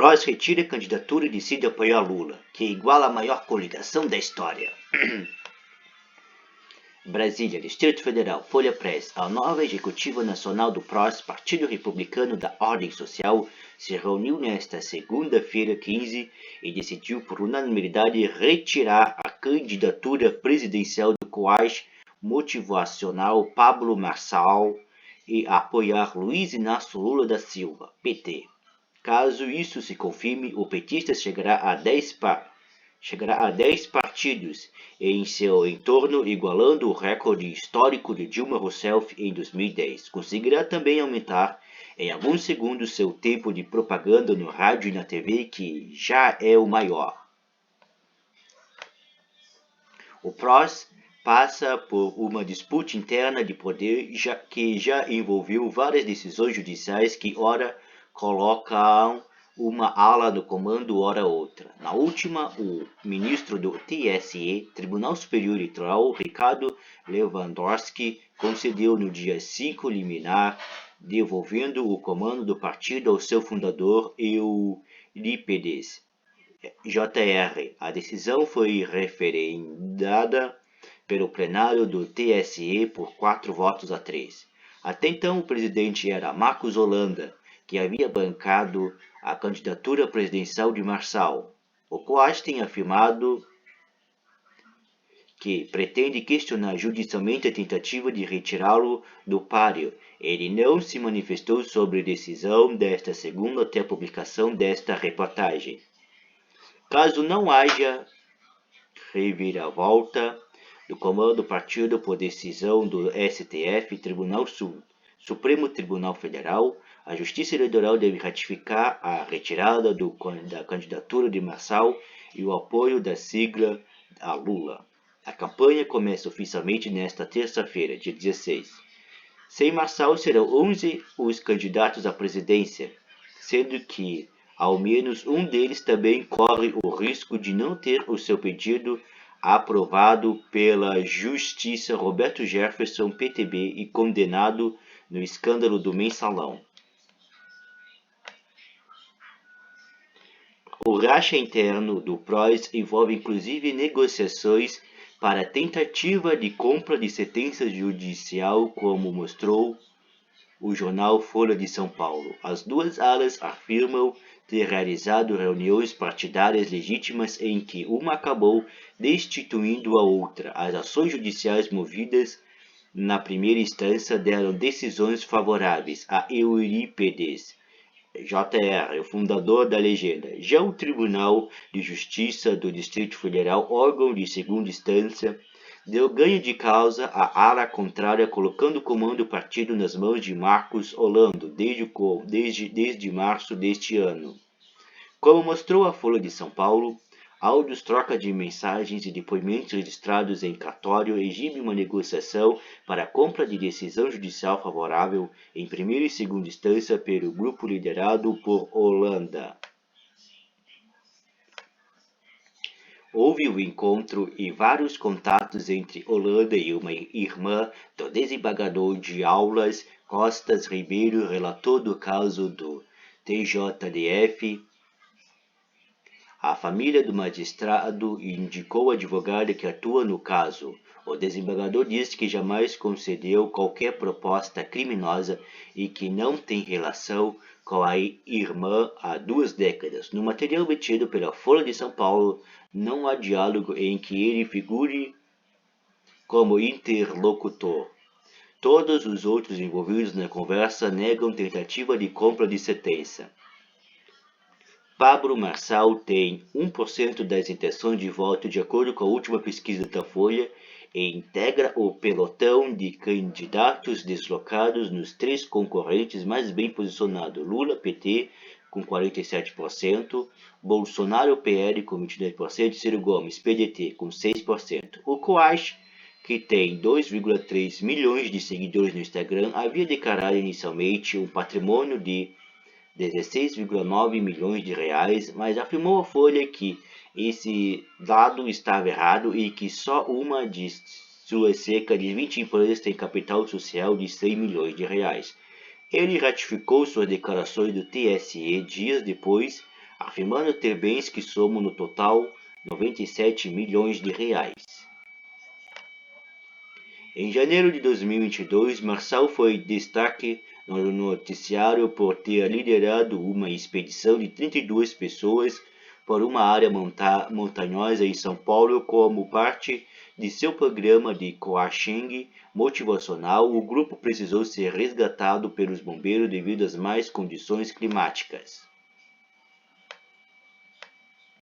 PROS retira a candidatura e decide apoiar Lula, que iguala a maior coligação da história. Brasília, Distrito Federal, Folha Press. A nova executiva nacional do PROS, Partido Republicano da Ordem Social, se reuniu nesta segunda-feira 15 e decidiu por unanimidade retirar a candidatura presidencial do coach motivacional Pablo Marçal e apoiar Luiz Inácio Lula da Silva, PT. Caso isso se confirme, o petista chegará a 10 partidos em seu entorno, igualando o recorde histórico de Dilma Rousseff em 2010. Conseguirá também aumentar em alguns segundos seu tempo de propaganda no rádio e na TV, que já é o maior. O PROS passa por uma disputa interna de poder que já envolveu várias decisões judiciais que ora colocam uma ala no comando, ora outra. Na última, o ministro do TSE, Tribunal Superior Eleitoral, Ricardo Lewandowski, concedeu no dia 5 liminar, devolvendo o comando do partido ao seu fundador, Eurípides JR. A decisão foi referendada pelo plenário do TSE por 4-3. Até então, o presidente era Marcos Holanda, que havia bancado a candidatura presidencial de Marçal. O COAS tem afirmado que pretende questionar judicialmente a tentativa de retirá-lo do páreo. Ele não se manifestou sobre a decisão desta segunda até a publicação desta reportagem. Caso não haja reviravolta do comando do partido por decisão do STF, Supremo Tribunal Federal, a Justiça Eleitoral deve ratificar a retirada da candidatura de Marçal e o apoio da sigla a Lula. A campanha começa oficialmente nesta terça-feira, dia 16. Sem Marçal, serão 11 os candidatos à presidência, sendo que ao menos um deles também corre o risco de não ter o seu pedido aprovado pela Justiça. Roberto Jefferson, PTB, e condenado no escândalo do Mensalão. O racha interno do PROS envolve inclusive negociações para tentativa de compra de sentença judicial, como mostrou o jornal Folha de São Paulo. As duas alas afirmam ter realizado reuniões partidárias legítimas em que uma acabou destituindo a outra. As ações judiciais movidas na primeira instância deram decisões favoráveis a Eurípides JR, o fundador da legenda. Já o Tribunal de Justiça do Distrito Federal, órgão de segunda instância, deu ganho de causa à ala contrária, colocando o comando do partido nas mãos de Marcos Holanda desde março deste ano. Como mostrou a Folha de São Paulo, áudios, troca de mensagens e depoimentos registrados em cartório exibem uma negociação para a compra de decisão judicial favorável em primeira e segunda instância pelo grupo liderado por Holanda. Houve um encontro e vários contatos entre Holanda e uma irmã do desembargador de Aulas, Costas Ribeiro, relator do caso do TJDF. A família do magistrado indicou a advogada que atua no caso. O desembargador disse que jamais concedeu qualquer proposta criminosa e que não tem relação com a irmã há 2 décadas. No material obtido pela Folha de São Paulo, não há diálogo em que ele figure como interlocutor. Todos os outros envolvidos na conversa negam tentativa de compra de sentença. Pablo Marçal tem 1% das intenções de voto, de acordo com a última pesquisa da Folha, e integra o pelotão de candidatos deslocados nos 3 concorrentes mais bem posicionados: Lula, PT, com 47%, Bolsonaro, PL, com 22%, e Ciro Gomes, PDT, com 6%. O COAS, que tem 2,3 milhões de seguidores no Instagram, havia declarado inicialmente um patrimônio de 16,9 milhões de reais, mas afirmou à Folha que esse dado estava errado e que só uma de suas cerca de 20 empresas tem capital social de 100 milhões de reais. Ele ratificou suas declarações do TSE dias depois, afirmando ter bens que somam no total 97 milhões de reais. Em janeiro de 2022, Marçal foi destaque no noticiário por ter liderado uma expedição de 32 pessoas por uma área montanhosa em São Paulo como parte de seu programa de coaching motivacional. O grupo precisou ser resgatado pelos bombeiros devido às más condições climáticas.